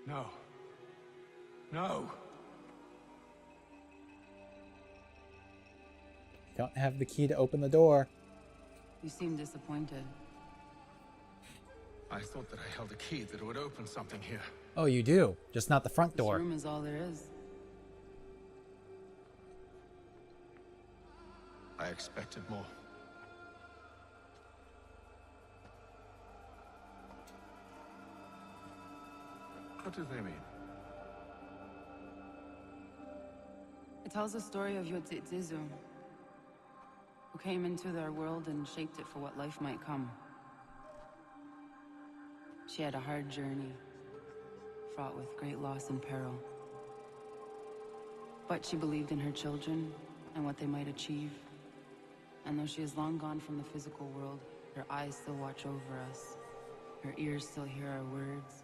No. No! Don't have the key to open the door. You seem disappointed. I thought that I held a key that would open something here. Oh, you do. Just not the front door. This room is all there is. I expected more. What do they mean? It tells the story of Yotzitzizu, who came into their world and shaped it for what life might come. She had a hard journey, fraught with great loss and peril. But she believed in her children and what they might achieve. And though she is long gone from the physical world, her eyes still watch over us. Her ears still hear our words.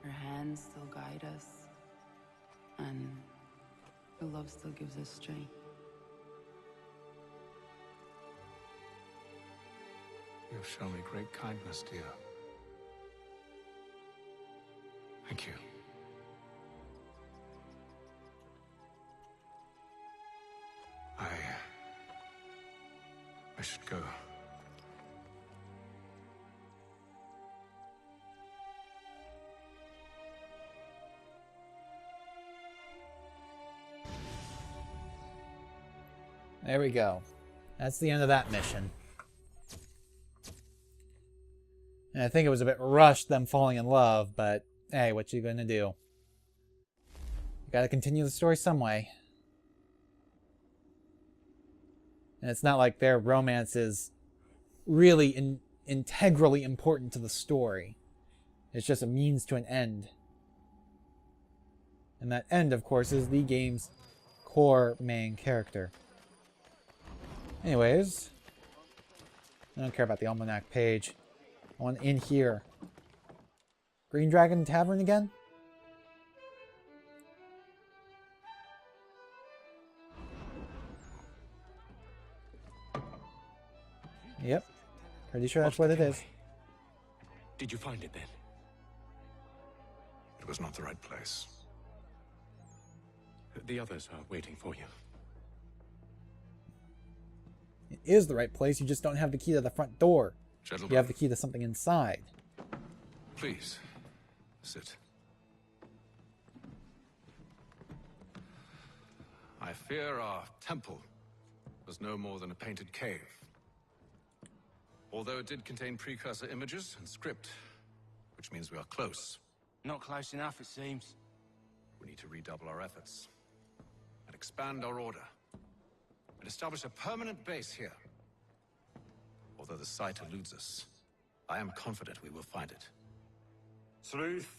Her hands still guide us. And her love still gives us strength. You have shown me great kindness, dear. Thank you. I should go. There we go. That's the end of that mission. And I think it was a bit rushed, them falling in love, but hey, what you gonna do? You gotta continue the story some way. And it's not like their romance is really integrally important to the story. It's just a means to an end. And that end, of course, is the game's core main character. Anyways, I don't care about the almanac page. I want in here. Green Dragon Tavern again? Yep. Pretty sure that's what it is. Did you find it then? It was not the right place. The others are waiting for you. It is the right place, you just don't have the key to the front door. Gentlemen, You have the key to something inside. please, sit. I fear our temple was no more than a painted cave. Although it did contain precursor images and script, which means we are close. Not close enough, it seems. We need to redouble our efforts and expand our order and establish a permanent base here. Although the site eludes us, I am confident we will find it. Sleuth.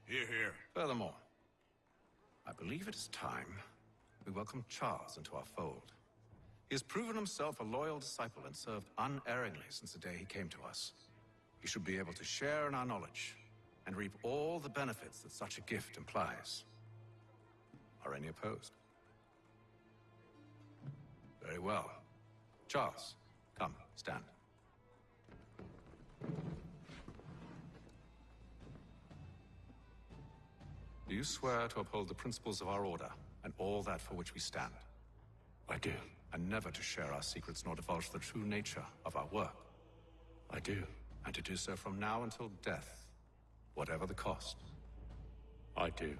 Hear, hear. Furthermore, I believe it is time we welcome Charles into our fold. He has proven himself a loyal disciple and served unerringly since the day he came to us. He should be able to share in our knowledge and reap all the benefits that such a gift implies. Are any opposed? Very well. Charles, come, stand. Do you swear to uphold the principles of our order and all that for which we stand? I do. And never to share our secrets nor divulge the true nature of our work? I do. And to do so from now until death, whatever the cost? I do.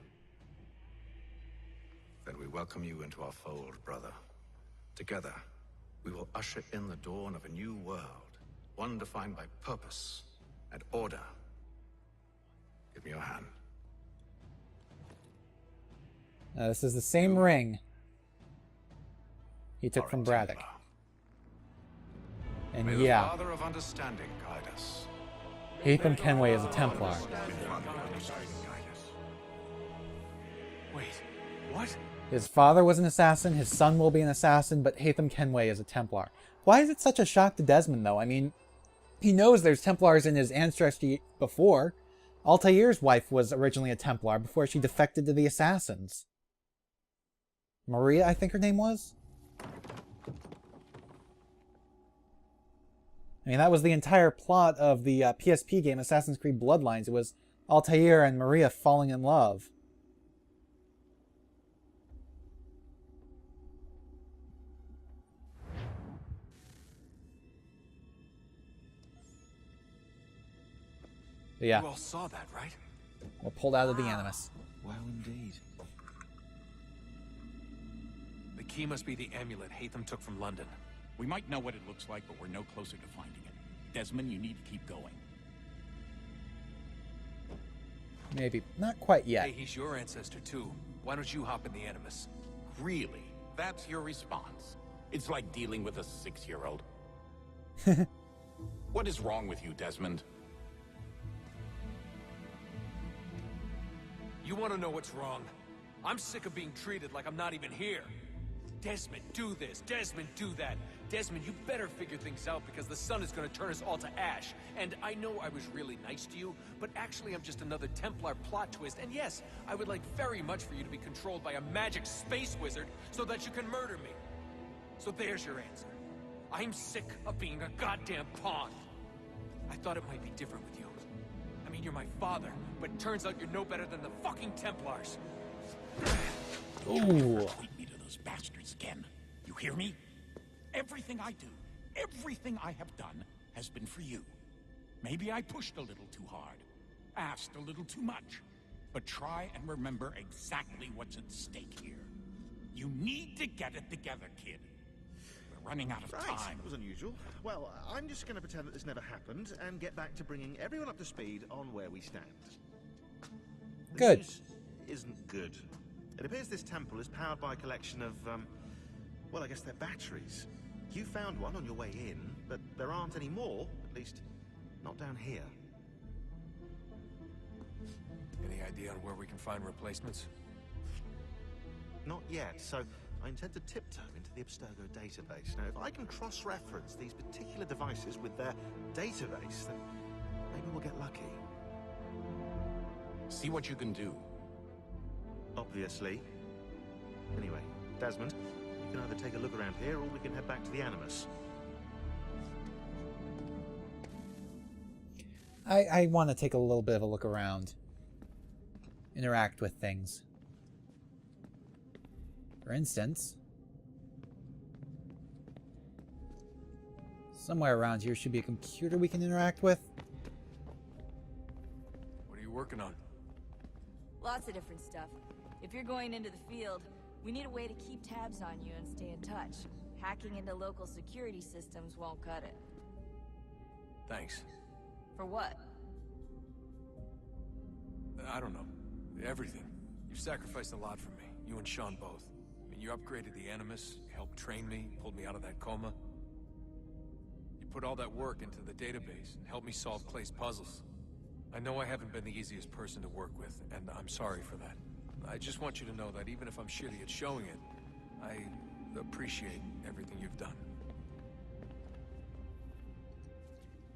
Then we welcome you into our fold, brother. Together, we will usher in the dawn of a new world, one defined by purpose and order. Give me your hand. This is the same ring he took Our from Braddock. Templar. And May the yeah, Father of Understanding guide us. Hatham Kenway is a Templar. Wait, what? His father was an assassin, his son will be an assassin, but Hatham Kenway is a Templar. Why is it such a shock to Desmond, though? I mean, he knows there's Templars in his ancestry before. Altair's wife was originally a Templar before she defected to the Assassins. Maria, I think her name was? I mean, that was the entire plot of the PSP game Assassin's Creed Bloodlines. It was Altair and Maria falling in love. But yeah, You all saw that, right? we're pulled out of the Animus. Well, indeed. The key must be the amulet Hatham took from London. We might know what it looks like, but we're no closer to finding it. Desmond, you need to keep going. Maybe. Not quite yet. Hey, he's your ancestor too. Why don't you hop in the Animus? Really? That's your response? It's like dealing with a 6-year-old. What is wrong with you, Desmond? You want to know what's wrong? I'm sick of being treated like I'm not even here. Desmond, do this. Desmond, do that. Desmond, you better figure things out because the sun is going to turn us all to ash. And I know I was really nice to you, but actually I'm just another Templar plot twist. And yes, I would like very much for you to be controlled by a magic space wizard so that you can murder me. So there's your answer. I'm sick of being a goddamn pawn. I thought it might be different with you. I mean, you're my father, but turns out you're no better than the fucking Templars. Ooh. Lead me to those bastards again. You hear me? Everything I do, everything I have done, has been for you. Maybe I pushed a little too hard, asked a little too much, but try and remember exactly what's at stake here. You need to get it together, kid. We're running out of time. That was unusual. Well, I'm just going to pretend that this never happened and get back to bringing everyone up to speed on where we stand. The Good. news isn't good. It appears this temple is powered by a collection of, well, I guess they're batteries. You found one on your way in, but there aren't any more, at least not down here. Any idea on where we can find replacements? Not yet, so I intend to tiptoe into the Abstergo database. Now, if I can cross-reference these particular devices with their database, then maybe we'll get lucky. See what you can do. Obviously. Anyway, Desmond, you can either take a look around here, or we can head back to the Animus. I want to take a little bit of a look around. Interact with things. For instance, somewhere around here should be a computer we can interact with. What are you working on? Lots of different stuff. If you're going into the field, we need a way to keep tabs on you and stay in touch. Hacking into local security systems won't cut it. Thanks. For what? I don't know. Everything. You've sacrificed a lot for me. You and Sean both. I mean, you upgraded the Animus, you helped train me, pulled me out of that coma. You put all that work into the database and helped me solve Clay's puzzles. I know I haven't been the easiest person to work with, and I'm sorry for that. I just want you to know that even if I'm shitty at showing it, I appreciate everything you've done.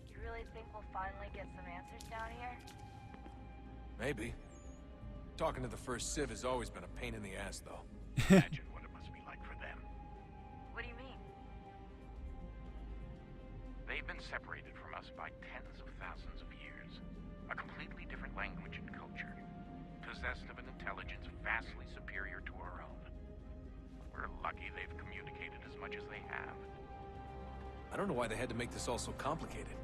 You really think we'll finally get some answers down here? Maybe. Talking to the first Civ has always been a pain in the ass, though. Imagine what it must be like for them. What do you mean? They've been separated from us by tens of thousands of years. A completely different language and culture. Possessed of an intelligence vastly superior to our own. We're lucky they've communicated as much as they have. I don't know why they had to make this all so complicated.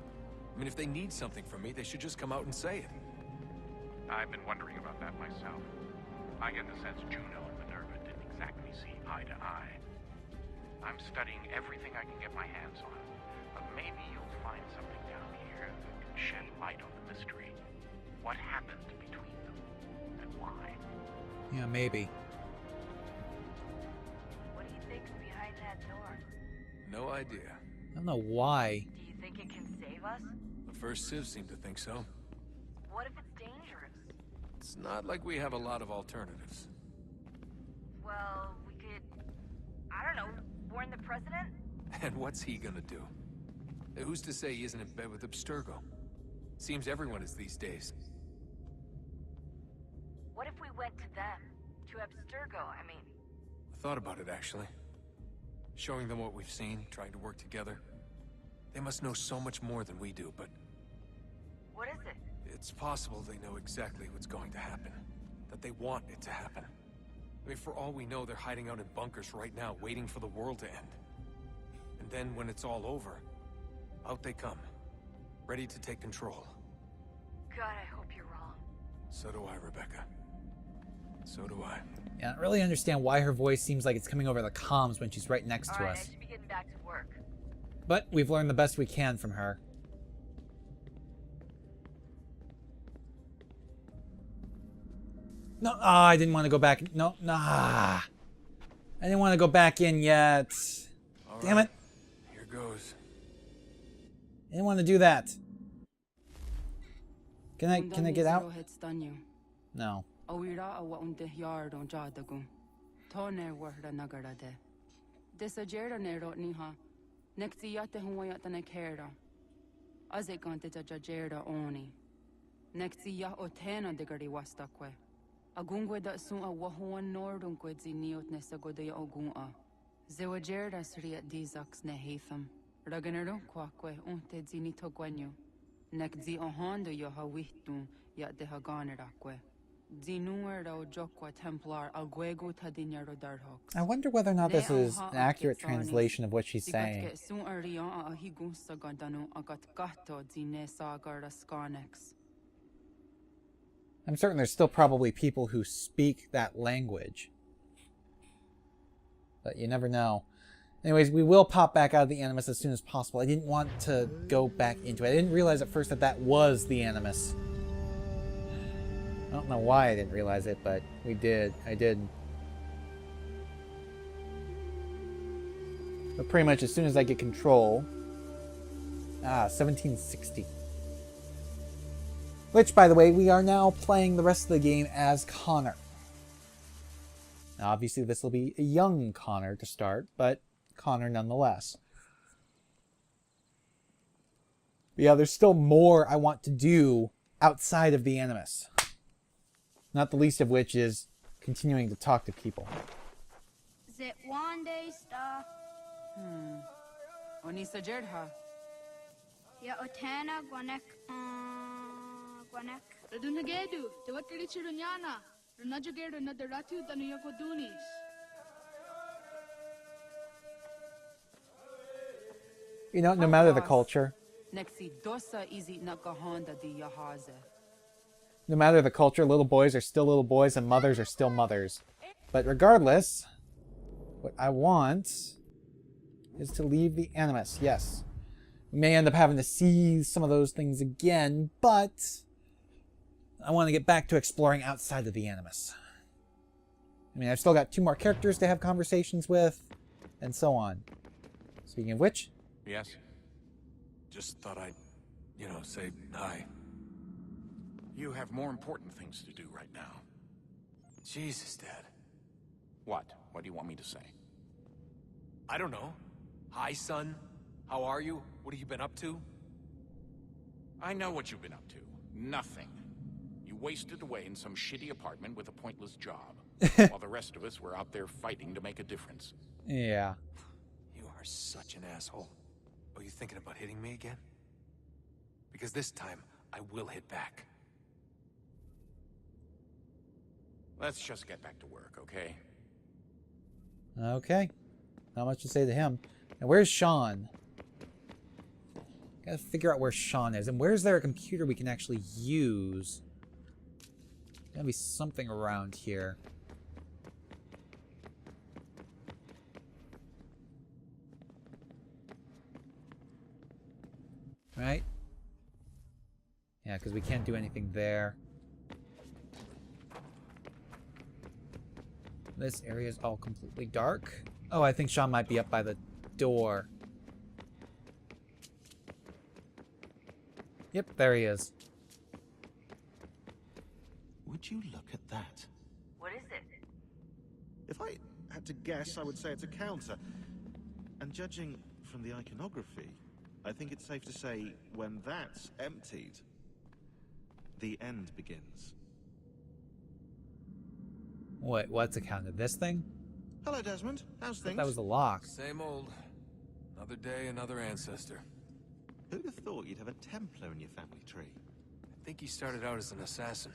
I mean, if they need something from me, they should just come out and say it. I've been wondering about that myself. I get the sense Juno and Minerva didn't exactly see eye to eye. I'm studying everything I can get my hands on, but maybe you'll find something down here that can shed light on the mystery. What happened between them, and why? Yeah, maybe. What do you think's behind that door? No idea. I don't know why. Do you think it can save us? The first Civ seemed to think so. What if it's dangerous? It's not like we have a lot of alternatives. Well, we could... I don't know, warn the president? And what's he gonna do? Who's to say he isn't in bed with Abstergo? Seems everyone is these days. What if we went to them? To Abstergo, I mean. I thought about it, actually. Showing them what we've seen, trying to work together. They must know so much more than we do, but What is it? It's possible they know exactly what's going to happen. That they want it to happen. I mean, for all we know, they're hiding out in bunkers right now, waiting for the world to end. And then when it's all over, out they come. Ready to take control. God, I hope you're wrong. So do I, Rebecca. So do I. Yeah, I don't really understand why her voice seems like it's coming over the comms when she's right next to Alright, I us. should be getting back to work. But we've learned the best we can from her. No, I didn't want to go back. No, nah. I didn't want to go back in yet. All Damn right. it. Here goes. I didn't want to do that. Can I get out? No. Awira awa unte yard on jadagun. Toner wahda nagarade. Desajera nero niha. Nexti yate huayata nekera. Azekante jajera oni. Nexti ya otena degari wastakwe. Agungwe da sun a wahuan nordun kwedzi niot nesagode ogun'a. Zewajera sriat dizax ne hatham. Raganero kwakwe unte zinito gwenyu. Nekzi ohondo yo hawihtun yat de haganerakwe. Zinuero jokwa Templar alguego tadinero darhox. I wonder whether or not this is an accurate translation of what she's saying. I'm certain there's still probably people who speak that language. But you never know. Anyways, we will pop back out of the Animus as soon as possible. I didn't want to go back into it. I didn't realize at first that that was the Animus. I don't know why I didn't realize it, but we did. I did. But pretty much as soon as I get control... 1760. Which, by the way, we are now playing the rest of the game as Connor. Now, obviously, this will be a young Connor to start, but Connor nonetheless. But yeah, there's still more I want to do outside of the Animus. Not the least of which is continuing to talk to people. Zit one day star. Onisa Jerdha. Ya otana gwanek gwanek. Radunagedu, Tewakari Chirunyana, Runajagedu Nadaratu Danuyakodunis. You know, no matter the culture, Nexi dosa izi nakahonda di yahaze. no matter the culture, little boys are still little boys and mothers are still mothers. But regardless, what I want is to leave the Animus, yes. We may end up having to see some of those things again, but I want to get back to exploring outside of the Animus. I mean, I've still got 2 more characters to have conversations with, and so on. Speaking of which... Yes? Just thought I'd, say hi. You have more important things to do right now. Jesus, Dad. What? What do you want me to say? I don't know. Hi, son. How are you? What have you been up to? I know what you've been up to. Nothing. You wasted away in some shitty apartment with a pointless job, while the rest of us were out there fighting to make a difference. Yeah. You are such an asshole. Are you thinking about hitting me again? Because this time, I will hit back. Let's just get back to work, okay? Okay. Not much to say to him. Now, where's Sean? Gotta figure out where Sean is. And where's there a computer we can actually use? Gotta be something around here. Right? Yeah, because we can't do anything there. This area is all completely dark. Oh, I think Sean might be up by the door. Yep, there he is. Would you look at that? What is it? If I had to guess, I would say it's a counter. And judging from the iconography, I think it's safe to say when that's emptied, the end begins. Wait, what's a counter? This thing? Hello, Desmond. How's I thought things? that was a lock. Same old. Another day, another ancestor. Who'd have thought you'd have a Templar in your family tree? think he started out as an assassin.